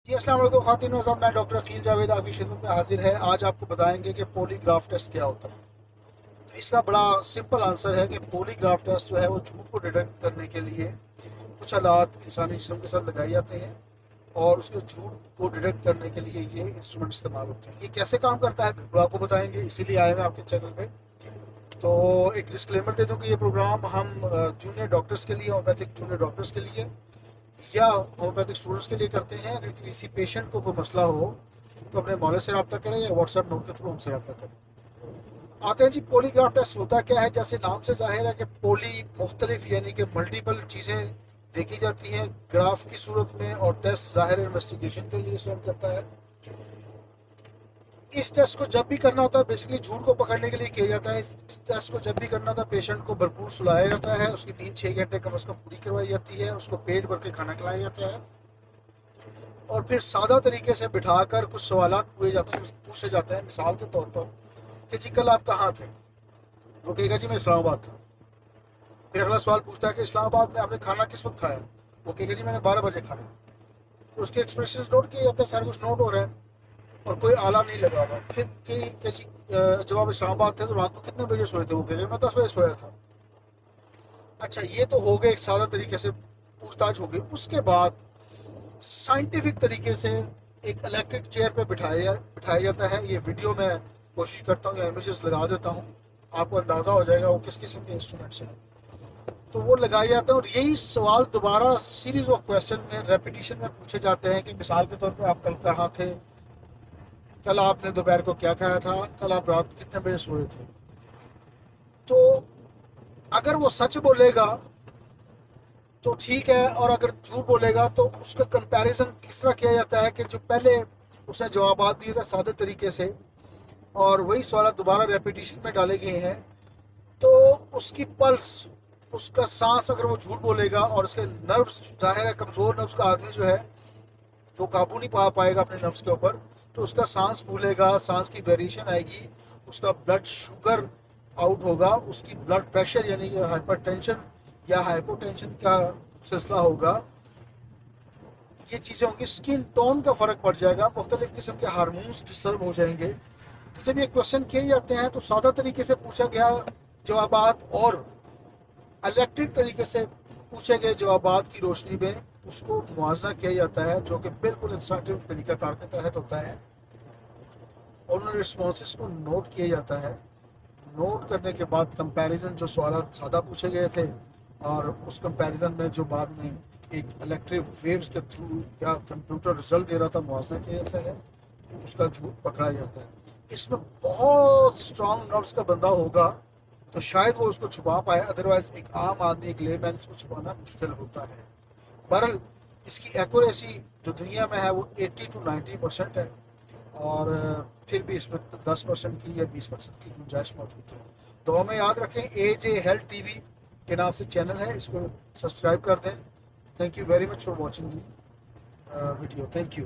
जी अस्सलाम वालेकुम ख़वातीन व हज़रात, मैं डॉक्टर अकील जावेद आपकी खिदमत में हाजिर है। आज आपको बताएंगे कि पॉलीग्राफ टेस्ट क्या होता है। तो इसका बड़ा सिंपल आंसर है कि पॉलीग्राफ टेस्ट जो है वो झूठ को डिटेक्ट करने के लिए कुछ आलात इंसानी जिस्म के साथ लगाए जाते हैं और उसके झूठ को डिटेक्ट करने के लिए ये इंस्ट्रूमेंट इस्तेमाल होते हैं। ये कैसे काम करता है बिल्कुल आपको बताएंगे, इसीलिए आए हैं आपके चैनल पे। तो एक डिस्क्लेमर दे दूं कि ये प्रोग्राम हम जूनियर डॉक्टर्स के लिए, होम्योपैथिक जूनियर डॉक्टर्स के लिए या होम्योपैथिक स्टूडेंट्स के लिए करते हैं। अगर किसी पेशेंट को कोई मसला हो तो अपने मौले से रब्ता करें या व्हाट्सएप नोट के थ्रू हमसे रब्ता करें। आते हैं जी, पॉलीग्राफ टेस्ट होता क्या है। जैसे नाम से जाहिर है कि पॉली मुख्तलिफ यानी कि मल्टीपल चीज़ें देखी जाती हैं ग्राफ की सूरत में, और टेस्ट ज़ाहिर इन्वेस्टिगेशन के लिए स्वयं करता है। इस टेस्ट को जब भी करना होता है बेसिकली झूठ को पकड़ने के लिए किया जाता है। इस टेस्ट को जब भी करना होता है पेशेंट को भरपूर सुलाया जाता है, उसकी नींद 6 घंटे कम अज़ कम पूरी करवाई जाती है, उसको पेट भर के खाना खिलाया जाता है और फिर सादा तरीके से बिठाकर कुछ सवाल पूछे जाते हैं। मिसाल के तौर पर कि जी कल आप कहाँ थे, वो कहेगा जी मैं इस्लामाबाद था। फिर अगला सवाल पूछता है कि इस्लामाबाद में आपने खाना किस वक्त खाया, वो कहेगा जी मैंने 12 बजे खाया। तो उसके एक्सप्रेशन नोट किए जाते हैं, सारा कुछ नोट हो रहा है और कोई आला नहीं लगा हुआ। फिर कि जी जब आप इस्लामाबाद थे तो रात को कितने बजे सोए थे, वो कहेगा मैं 10 बजे सोया था। अच्छा, ये तो हो गए एक सादा तरीके से पूछताछ हो गई। उसके बाद साइंटिफिक तरीके से एक इलेक्ट्रिक चेयर पे बिठाया जाता है। ये वीडियो में कोशिश करता हूँ या इमेजेस लगा देता हूँ, आपको अंदाज़ा हो जाएगा वो किस किस्म के इंस्ट्रूमेंट्स हैं। तो वो लगाए जाते हैं और यही सवाल दोबारा सीरीज ऑफ क्वेश्चन में रेपिटेशन में पूछे जाते हैं कि मिसाल के तौर पर आप कल कहाँ थे, कल आपने दोपहर को क्या खाया था, कल आप रात को कितने बजे सोए थे। तो अगर वो सच बोलेगा तो ठीक है, और अगर झूठ बोलेगा तो उसका कंपैरिजन किस तरह किया जाता है कि जो पहले उसने जवाब दिए थे सादे तरीके से और वही सवाल दोबारा रेपिटेशन में डाले गए हैं, तो उसकी पल्स, उसका सांस, अगर वो झूठ बोलेगा और उसके नर्व्स, जाहिर है कमज़ोर नर्व्स का आदमी जो है वो काबू नहीं पा पाएगा अपने नर्व्स के ऊपर, तो उसका सांस फूलेगा, सांस की वेरिएशन आएगी, उसका ब्लड शुगर आउट होगा, उसकी ब्लड प्रेशर यानी कि हाइपरटेंशन या हाइपोटेंशन का सिलसिला होगा। ये चीज़ें होंगी, स्किन टोन का फ़र्क पड़ जाएगा, मुख्तलिफ़ किस्म के हार्मोन्स डिस्टर्ब हो जाएंगे। तो जब ये क्वेश्चन किए जाते हैं तो सादा तरीके से पूछा गया जवाबात और इलेक्ट्रिक तरीके से पूछे गए जवाबात की रोशनी में उसको मुआवजा किया जाता है, जो कि बिल्कुल एक साइंटिफिक तरीका कार के तहत होता है, और उन रिस्पॉन्सेस को नोट किया जाता है। नोट करने के बाद कंपैरिजन, जो सवाल सादा पूछे गए थे और उस कंपैरिजन में जो बाद में एक इलेक्ट्रिक वेव्स के थ्रू या कंप्यूटर रिजल्ट दे रहा था, मुआवजा किया जाता है, उसका झूठ पकड़ा जाता है। इसमें बहुत स्ट्रांग नर्व्स का बंदा होगा तो शायद वो उसको छुपा पाए, अदरवाइज एक आम आदमी, एक लेमैन, इसको छुपाना मुश्किल होता है। बहरहाल इसकी एक्यूरेसी जो दुनिया में है वो 80 to 90% है, और फिर भी इसमें 10% की या 20% की गुंजाइश मौजूद है। तो हमें याद रखें, AJ हेल्थ TV के नाम से चैनल है, इसको सब्सक्राइब कर दें। Thank you very much for watching the video. Thank you.